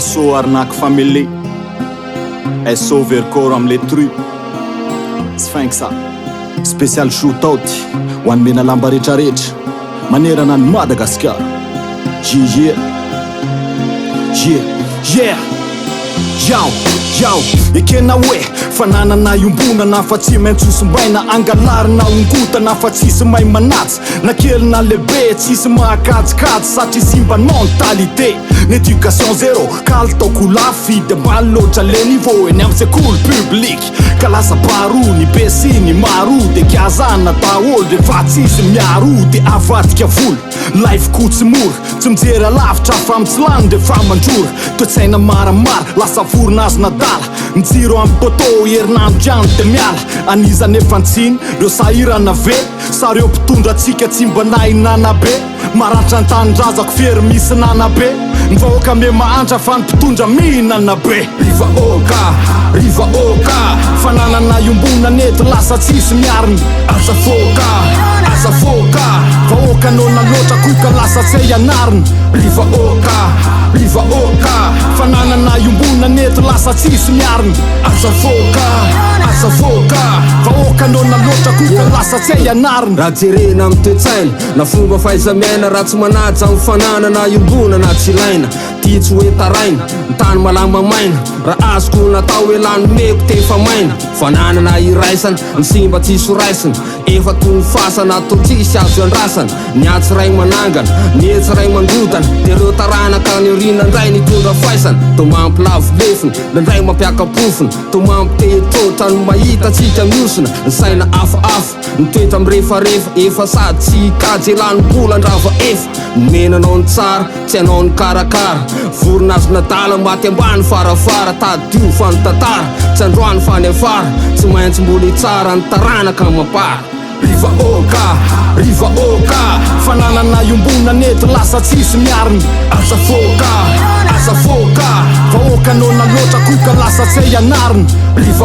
SO arnaque famille, SO vercor am letru Sphinx special shootout ho an'mena lamba rehetrarehetra manerana ny Madagasikara. Yao ekena hoe fananana iombonana fa tsy maintsy hosombaina, angalarina ongotana fa tsisy mahay manatsy, na kely na lehibe tsisy mahakajikajy satria simba mentalité. N'éducation zéro kalitaoko lafidy ambany loatra le niveau eny amin'ny sekoly publique, ka lasa barony be sy ny marody kiazana daholo rehefa tsisy miarody avadika volo life kotsy mora tsy mijery alavitra fa mitsilany rehefa mandrora toe-tsaina maramara lasa vorona azo nadala mijiro amin'ny poto herinandro kiano de miala anizany efa ntsiny reo sahirana ve sareo mpitondra atsika tsy mba nahinana be maratra an-tanindrazako fery misy nana be ny vahoaka me mahantra fa ny mpitondra mihinana be. Riva oka fananana iombona nety lasa tsisy miariny aza foka vahoaka nona loatra koka lasa tsy ianariny. Riva oka fananana iombona nety lasa tsisy miariny aza foka vahoaka nona loatra koka lasa tsy ianariny. Raha jerena amin'ny toe-tsaina na fomba fahaizamena raha tsy manaja amin'ny fananana iombona na tsy ilaina, tia tsy hoe taraina ny tany malama maina raha azoko natao hoe lanomeko tefa maina. Fananana iraisana ny simba tsy soraisana efa toy ny fasana atao tsisy azo andrasana, ny atsy ray manangana ny etsy ray mandrodana de reo taranaka ny orina ndray nitondra faisana to mampilavo lefina nandray mampiakapofina to mampitetrotra ny mahita tsika miosina ny saina afahafa ny toetra amin'ny rehefarehefa efa sady tsy kajy elanimbola ndrava efa menanao ny tsara tsy anao ny karakara vorona azo nadala maty ambany farafara tadio fa ny tantara tsy androany fa ny afara tsy maintsy mbola tsara ny taranaka mapara. Riva oka fananana iombona nety lasa tsisy miariny aza foka vahoaka nona loatra koka lasa tsy ianariny. Riva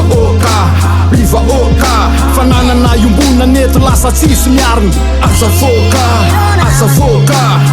oka fananana iombona nety lasa tsisy miariny aza foka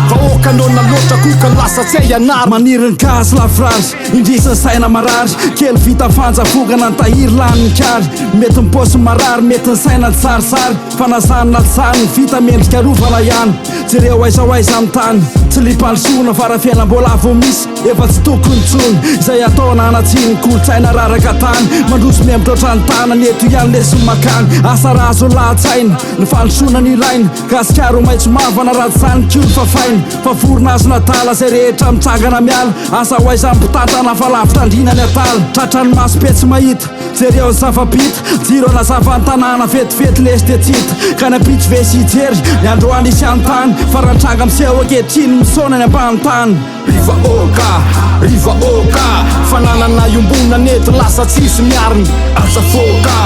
vahoaka nona loatra koka lasa tsy ianariny. Maniry ny gasy lafrage indrisany saina marary kely vita fanjavokana ny tahiry laniny kary mety mipôsy marary mety ny saina ny sarisary fanazanina tsany vita mendrika rovana ihany jereo aizahoaiza amin'ny tany tsy lipalisona fa raha fiainam-bola avo misy efa tsy tokony tsony izay ataona anatsiny kolotsaina raraka tany mandroso miamitrotra ny tanany eto ihany lesy makany asa razo lahatsaina ny falisona ny ilaina gasikaro maitso mavana ratsany kiony fafaina fa vorona azo natala zay rehetra mitsangana miala asa hoaiza mpitantana fa lavitra andrinany atala tratrany maso petsy mahita jereo zavabita jiro na zavantanana vetivety lesy de tsita ka ny apitsy vesy ijery ny androany isy antany fa rantranga miseho akehitriny misona ny ambany tany. Riva oka fananana iombona nety lasa tsisy miariny aza foka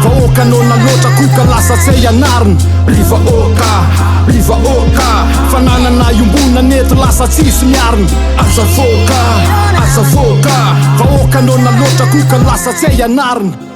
vahoaka nona loatra koka lasa tsy ianariny. Riva oka fananana iombona nety lasa tsisy miariny aza foka vahoaka nona loatra koka lasa tsy ianariny.